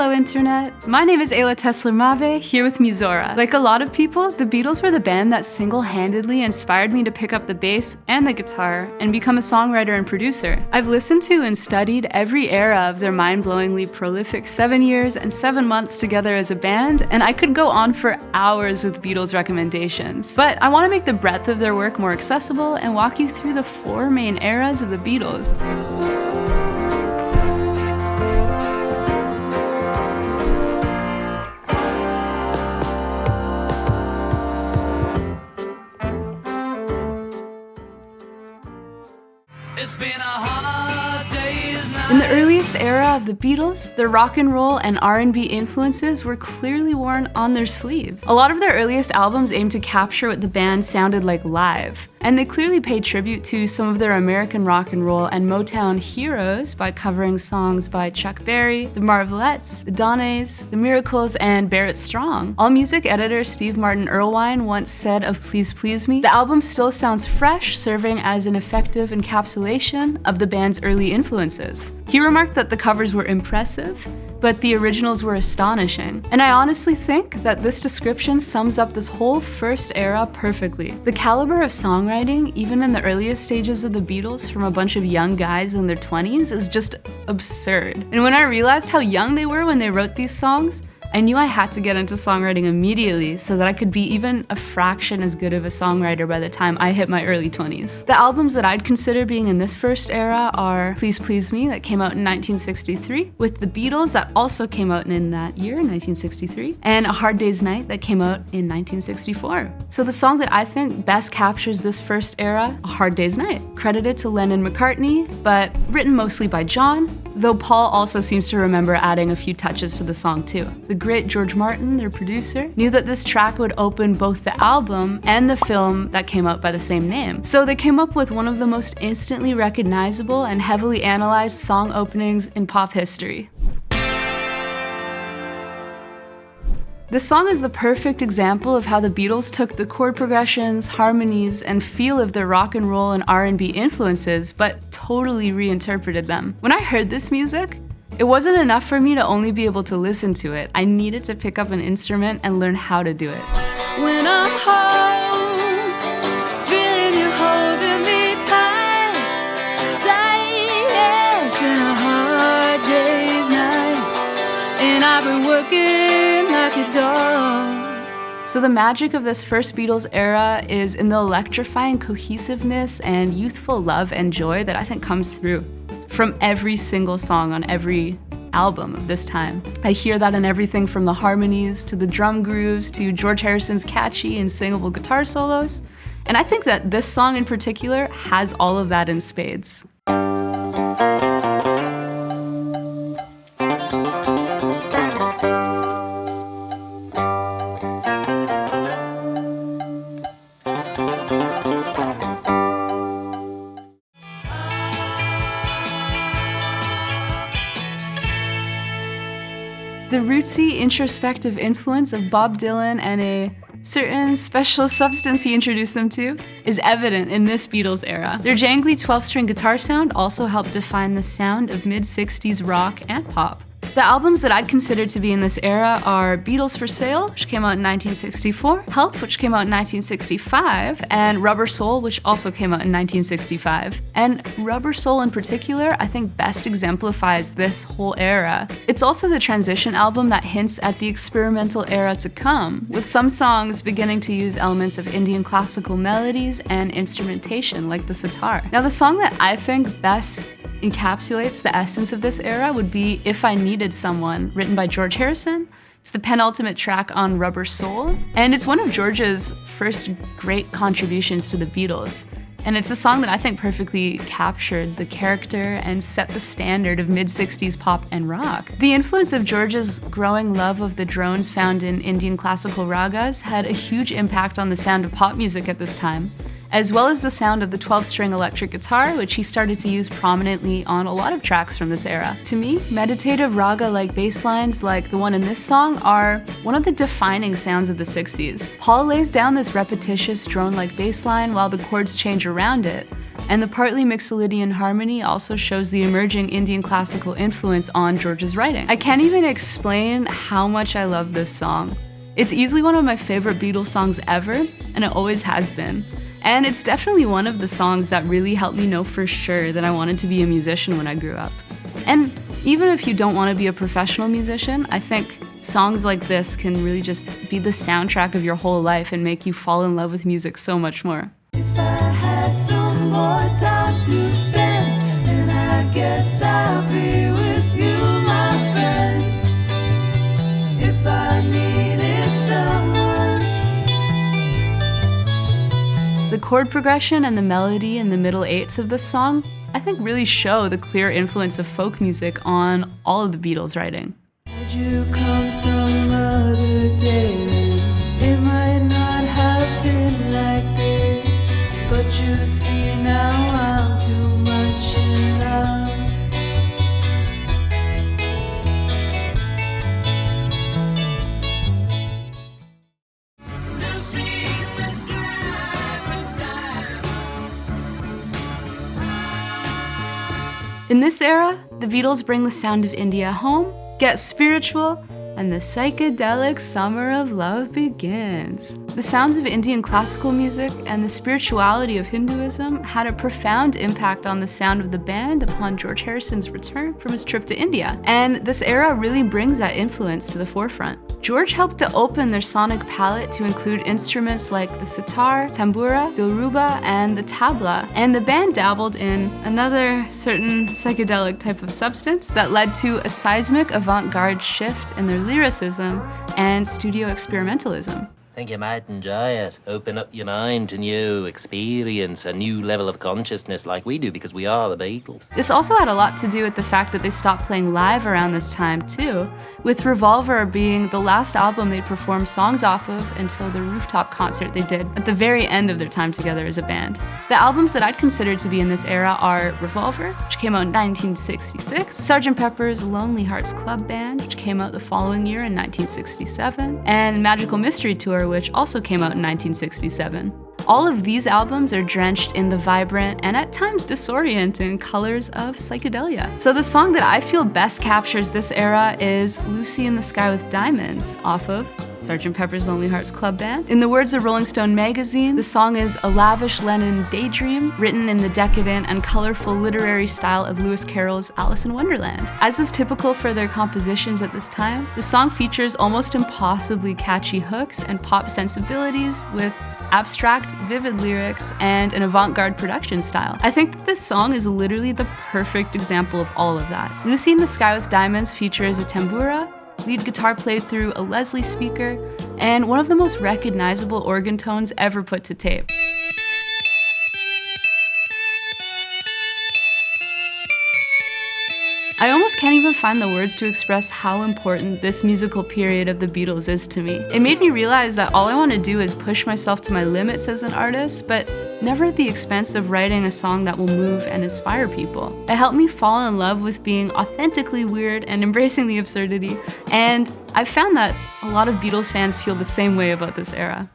Hello Internet, my name is Ayla Tesler-Mave, here with Mizora. Like a lot of people, the Beatles were the band that single-handedly inspired me to pick up the bass and the guitar and become a songwriter and producer. I've listened to and studied every era of their mind-blowingly prolific 7 years and 7 months together as a band, and I could go on for hours with Beatles recommendations. But I want to make the breadth of their work more accessible and walk you through the 4 main eras of the Beatles. It's been a hard day's night. In the earliest era of the Beatles, their rock and roll and R&B influences were clearly worn on their sleeves. A lot of their earliest albums aimed to capture what the band sounded like live, and they clearly paid tribute to some of their American rock and roll and Motown heroes by covering songs by Chuck Berry, the Marvelettes, the Donnays, the Miracles, and Barrett Strong. AllMusic editor Steve Martin Erlewine once said of Please Please Me, "The album still sounds fresh, serving as an effective encapsulation of the band's early influences." He remarked that the covers were impressive, but the originals were astonishing. And I honestly think that this description sums up this whole first era perfectly. The caliber of songwriting, even in the earliest stages of the Beatles from a bunch of young guys in their 20s, is just absurd. And when I realized how young they were when they wrote these songs, I knew I had to get into songwriting immediately so that I could be even a fraction as good of a songwriter by the time I hit my early 20s. The albums that I'd consider being in this first era are Please Please Me, that came out in 1963, with the Beatles, that also came out in that year, 1963, and A Hard Day's Night, that came out in 1964. So the song that I think best captures this first era, A Hard Day's Night, credited to Lennon McCartney, but written mostly by John, though Paul also seems to remember adding a few touches to the song too. The great George Martin, their producer, knew that this track would open both the album and the film that came out by the same name. So they came up with one of the most instantly recognizable and heavily analyzed song openings in pop history. This song is the perfect example of how the Beatles took the chord progressions, harmonies, and feel of their rock and roll and R&B influences, but totally reinterpreted them. When I heard this music, it wasn't enough for me to only be able to listen to it. I needed to pick up an instrument and learn how to do it. When I'm home, feeling you holding me tight, yeah, it's been a hard day's night, and I've been working like a dog. So the magic of this first Beatles era is in the electrifying cohesiveness and youthful love and joy that I think comes through from every single song on every album of this time. I hear that in everything from the harmonies to the drum grooves to George Harrison's catchy and singable guitar solos. And I think that this song in particular has all of that in spades. The rootsy, introspective influence of Bob Dylan and a certain special substance he introduced them to is evident in this Beatles era. Their jangly 12-string guitar sound also helped define the sound of mid-60s rock and pop. The albums that I'd consider to be in this era are Beatles for Sale, which came out in 1964, Help, which came out in 1965, and Rubber Soul, which also came out in 1965. And Rubber Soul in particular, I think best exemplifies this whole era. It's also the transition album that hints at the experimental era to come, with some songs beginning to use elements of Indian classical melodies and instrumentation like the sitar. Now the song that I think best encapsulates the essence of this era would be If I Needed Someone, written by George Harrison. It's the penultimate track on Rubber Soul, and it's one of George's first great contributions to the Beatles. And it's a song that I think perfectly captured the character and set the standard of mid-60s pop and rock. The influence of George's growing love of the drones found in Indian classical ragas had a huge impact on the sound of pop music at this time, as well as the sound of the 12-string electric guitar, which he started to use prominently on a lot of tracks from this era. To me, meditative raga-like bass lines like the one in this song are one of the defining sounds of the 60s. Paul lays down this repetitious drone-like bass line while the chords change around it, And the partly Mixolydian harmony also shows the emerging Indian classical influence on George's writing. I can't even explain how much I love this song. It's easily one of my favorite Beatles songs ever, and it always has been. And it's definitely one of the songs that really helped me know for sure that I wanted to be a musician when I grew up. And even if you don't want to be a professional musician, I think songs like this can really just be the soundtrack of your whole life and make you fall in love with music so much more. If I had some more time to spend, then I guess I'll be with you, my friend. If I needed someone. The chord progression and the melody in the middle eights of this song, I think really show the clear influence of folk music on all of the Beatles' writing. Had you come some other day, then it might not have been like this. But you see now I'm too much in love. In this era, the Beatles bring the sound of India home, get spiritual, and the psychedelic summer of love begins. The sounds of Indian classical music and the spirituality of Hinduism had a profound impact on the sound of the band upon George Harrison's return from his trip to India, and this era really brings that influence to the forefront. George helped to open their sonic palette to include instruments like the sitar, tambura, dilruba, and the tabla, and the band dabbled in another certain psychedelic type of substance that led to a seismic avant-garde shift in their lyricism and studio experimentalism. I think you might enjoy it. Open up your mind to new experience, a new level of consciousness like we do because we are the Beatles. This also had a lot to do with the fact that they stopped playing live around this time too, with Revolver being the last album they performed songs off of until the rooftop concert they did at the very end of their time together as a band. The albums that I'd consider to be in this era are Revolver, which came out in 1966, Sgt. Pepper's Lonely Hearts Club Band, which came out the following year in 1967, and Magical Mystery Tour, which also came out in 1967. All of these albums are drenched in the vibrant and at times disorienting colors of psychedelia. So the song that I feel best captures this era is Lucy in the Sky with Diamonds off of Sgt. Pepper's Lonely Hearts Club Band. In the words of Rolling Stone magazine, the song is a lavish Lennon daydream written in the decadent and colorful literary style of Lewis Carroll's Alice in Wonderland. As was typical for their compositions at this time, the song features almost impossibly catchy hooks and pop sensibilities with abstract, vivid lyrics, and an avant-garde production style. I think that this song is literally the perfect example of all of that. Lucy in the Sky with Diamonds features a tambura, lead guitar played through a Leslie speaker, and one of the most recognizable organ tones ever put to tape. I almost can't even find the words to express how important this musical period of the Beatles is to me. It made me realize that all I want to do is push myself to my limits as an artist, but never at the expense of writing a song that will move and inspire people. It helped me fall in love with being authentically weird and embracing the absurdity, and I've found that a lot of Beatles fans feel the same way about this era.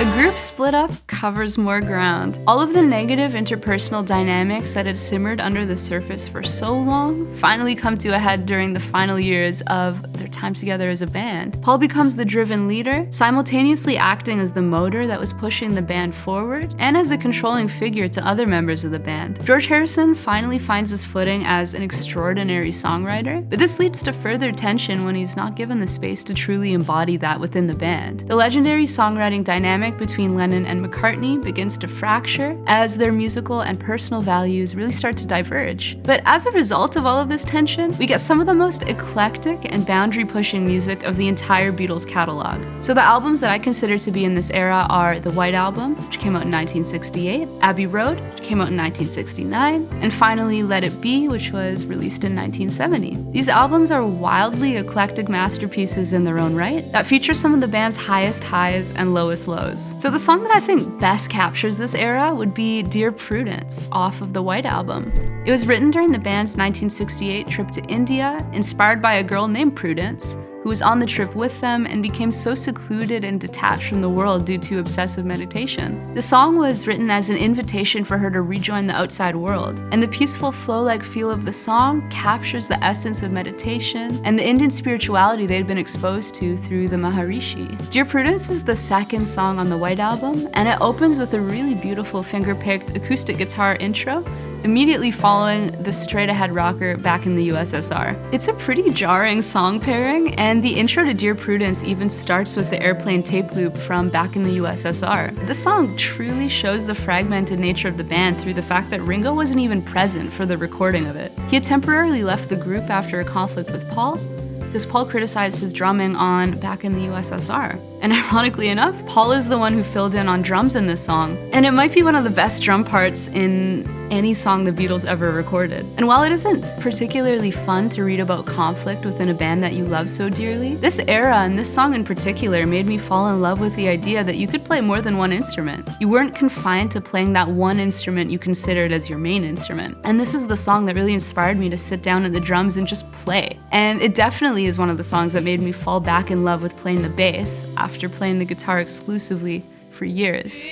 A group split up covers more ground. All of the negative interpersonal dynamics that had simmered under the surface for so long finally come to a head during the final years of their time together as a band. Paul becomes the driven leader, simultaneously acting as the motor that was pushing the band forward and as a controlling figure to other members of the band. George Harrison finally finds his footing as an extraordinary songwriter, but this leads to further tension when he's not given the space to truly embody that within the band. The legendary songwriting dynamic between Lennon and McCartney begins to fracture as their musical and personal values really start to diverge. But as a result of all of this tension, we get some of the most eclectic and boundary-pushing music of the entire Beatles catalog. So the albums that I consider to be in this era are the White Album, which came out in 1968, Abbey Road, which came out in 1969, and finally Let It Be, which was released in 1970. These albums are wildly eclectic masterpieces in their own right that feature some of the band's highest highs and lowest lows. So the song that I think best captures this era would be Dear Prudence off of the White Album. It was written during the band's 1968 trip to India, inspired by a girl named Prudence, who who was on the trip with them and became so secluded and detached from the world due to obsessive meditation. The song was written as an invitation for her to rejoin the outside world, and the peaceful flow-like feel of the song captures the essence of meditation and the Indian spirituality they'd been exposed to through the Maharishi. Dear Prudence is the second song on the White Album, and it opens with a really beautiful finger-picked acoustic guitar intro, immediately following the straight-ahead rocker Back in the USSR. It's a pretty jarring song pairing, and the intro to Dear Prudence even starts with the airplane tape loop from Back in the USSR. This song truly shows the fragmented nature of the band through the fact that Ringo wasn't even present for the recording of it. He had temporarily left the group after a conflict with Paul, because Paul criticized his drumming on Back in the USSR. And ironically enough, Paul is the one who filled in on drums in this song. And it might be one of the best drum parts in any song the Beatles ever recorded. And while it isn't particularly fun to read about conflict within a band that you love so dearly, this era and this song in particular made me fall in love with the idea that you could play more than one instrument. You weren't confined to playing that one instrument you considered as your main instrument. And this is the song that really inspired me to sit down at the drums and just play. And it definitely is one of the songs that made me fall back in love with playing the bass after playing the guitar exclusively for years.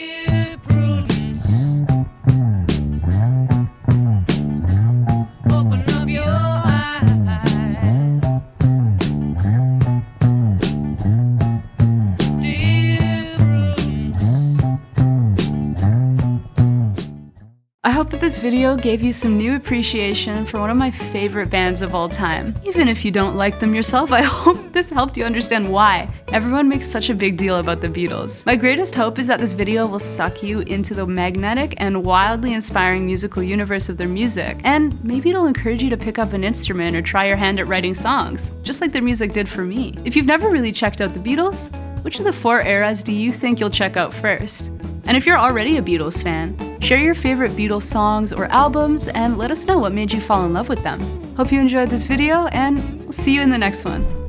I hope that this video gave you some new appreciation for one of my favorite bands of all time. Even if you don't like them yourself, I hope this helped you understand why everyone makes such a big deal about the Beatles. My greatest hope is that this video will suck you into the magnetic and wildly inspiring musical universe of their music, and maybe it'll encourage you to pick up an instrument or try your hand at writing songs, just like their music did for me. If you've never really checked out the Beatles, which of the 4 eras do you think you'll check out first? And if you're already a Beatles fan, share your favorite Beatles songs or albums and let us know what made you fall in love with them. Hope you enjoyed this video, and we'll see you in the next one.